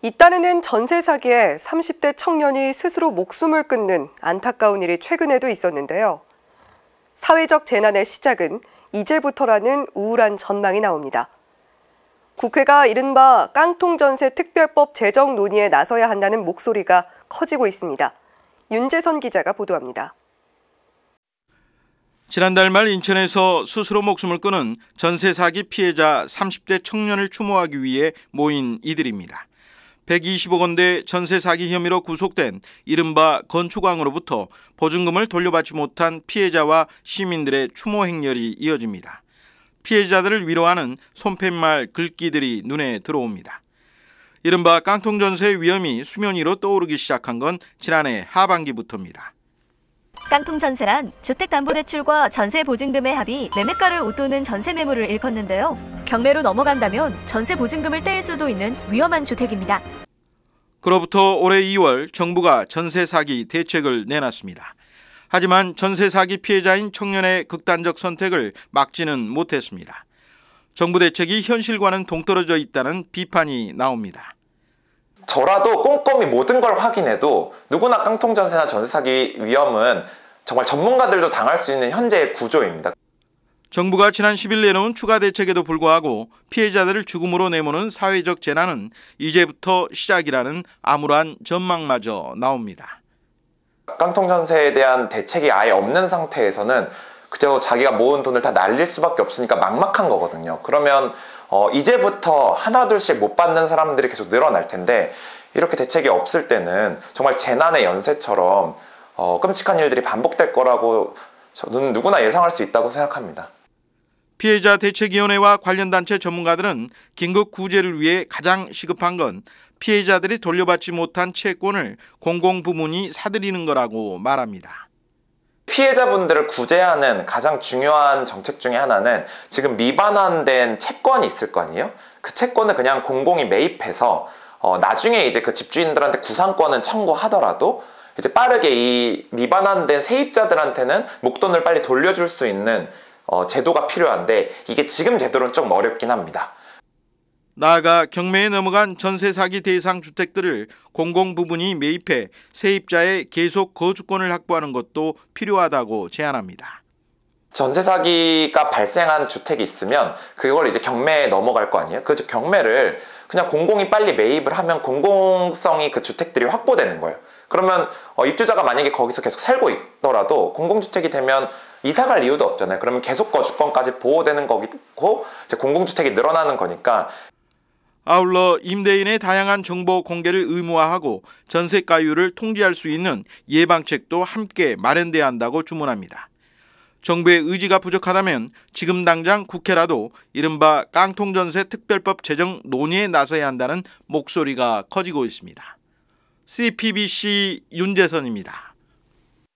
잇따르는 전세 사기에 30대 청년이 스스로 목숨을 끊는 안타까운 일이 최근에도 있었는데요. 사회적 재난의 시작은 이제부터라는 우울한 전망이 나옵니다. 국회가 이른바 깡통전세 특별법 제정 논의에 나서야 한다는 목소리가 커지고 있습니다. 윤재선 기자가 보도합니다. 지난달 말 인천에서 스스로 목숨을 끊은 전세 사기 피해자 30대 청년을 추모하기 위해 모인 이들입니다. 120억 원대 전세 사기 혐의로 구속된 이른바 건축왕으로부터 보증금을 돌려받지 못한 피해자와 시민들의 추모 행렬이 이어집니다. 피해자들을 위로하는 손팻말 글귀들이 눈에 들어옵니다. 이른바 깡통전세의 위험이 수면 위로 떠오르기 시작한 건 지난해 하반기부터입니다. 깡통전세란 주택담보대출과 전세보증금의 합이 매매가를 웃도는 전세 매물을 일컫는데요. 경매로 넘어간다면 전세보증금을 떼일 수도 있는 위험한 주택입니다. 그로부터 올해 2월 정부가 전세 사기 대책을 내놨습니다. 하지만 전세 사기 피해자인 청년의 극단적 선택을 막지는 못했습니다. 정부 대책이 현실과는 동떨어져 있다는 비판이 나옵니다. 저라도 꼼꼼히 모든 걸 확인해도 누구나 깡통전세나 전세 사기 위험은 정말 전문가들도 당할 수 있는 현재의 구조입니다. 정부가 지난 10일 내놓은 추가 대책에도 불구하고 피해자들을 죽음으로 내모는 사회적 재난은 이제부터 시작이라는 암울한 전망마저 나옵니다. 깡통전세에 대한 대책이 아예 없는 상태에서는 그저 자기가 모은 돈을 다 날릴 수밖에 없으니까 막막한 거거든요. 그러면 이제부터 하나둘씩 못 받는 사람들이 계속 늘어날 텐데 이렇게 대책이 없을 때는 정말 재난의 연쇄처럼 끔찍한 일들이 반복될 거라고 저는 누구나 예상할 수 있다고 생각합니다. 피해자 대책위원회와 관련 단체 전문가들은 긴급 구제를 위해 가장 시급한 건 피해자들이 돌려받지 못한 채권을 공공부문이 사들이는 거라고 말합니다. 피해자분들을 구제하는 가장 중요한 정책 중에 하나는 지금 미반환된 채권이 있을 거 아니에요? 그 채권을 그냥 공공이 매입해서 나중에 이제 그 집주인들한테 구상권은 청구하더라도 이제 빠르게 이 미반환된 세입자들한테는 목돈을 빨리 돌려줄 수 있는 제도가 필요한데 이게 지금 제도로는 좀 어렵긴 합니다. 나아가 경매에 넘어간 전세 사기 대상 주택들을 공공부문이 매입해 세입자의 계속 거주권을 확보하는 것도 필요하다고 제안합니다. 전세 사기가 발생한 주택이 있으면 그걸 이제 경매에 넘어갈 거 아니에요? 그 경매를 그냥 공공이 빨리 매입을 하면 공공성이 그 주택들이 확보되는 거예요. 그러면 입주자가 만약에 거기서 계속 살고 있더라도 공공주택이 되면 이사갈 이유도 없잖아요. 그러면 계속 거주권까지 보호되는 거고 이제 공공주택이 늘어나는 거니까. 아울러 임대인의 다양한 정보 공개를 의무화하고 전세가율을 통제할 수 있는 예방책도 함께 마련돼야 한다고 주문합니다. 정부의 의지가 부족하다면 지금 당장 국회라도 이른바 깡통전세 특별법 제정 논의에 나서야 한다는 목소리가 커지고 있습니다. CPBC 윤재선입니다.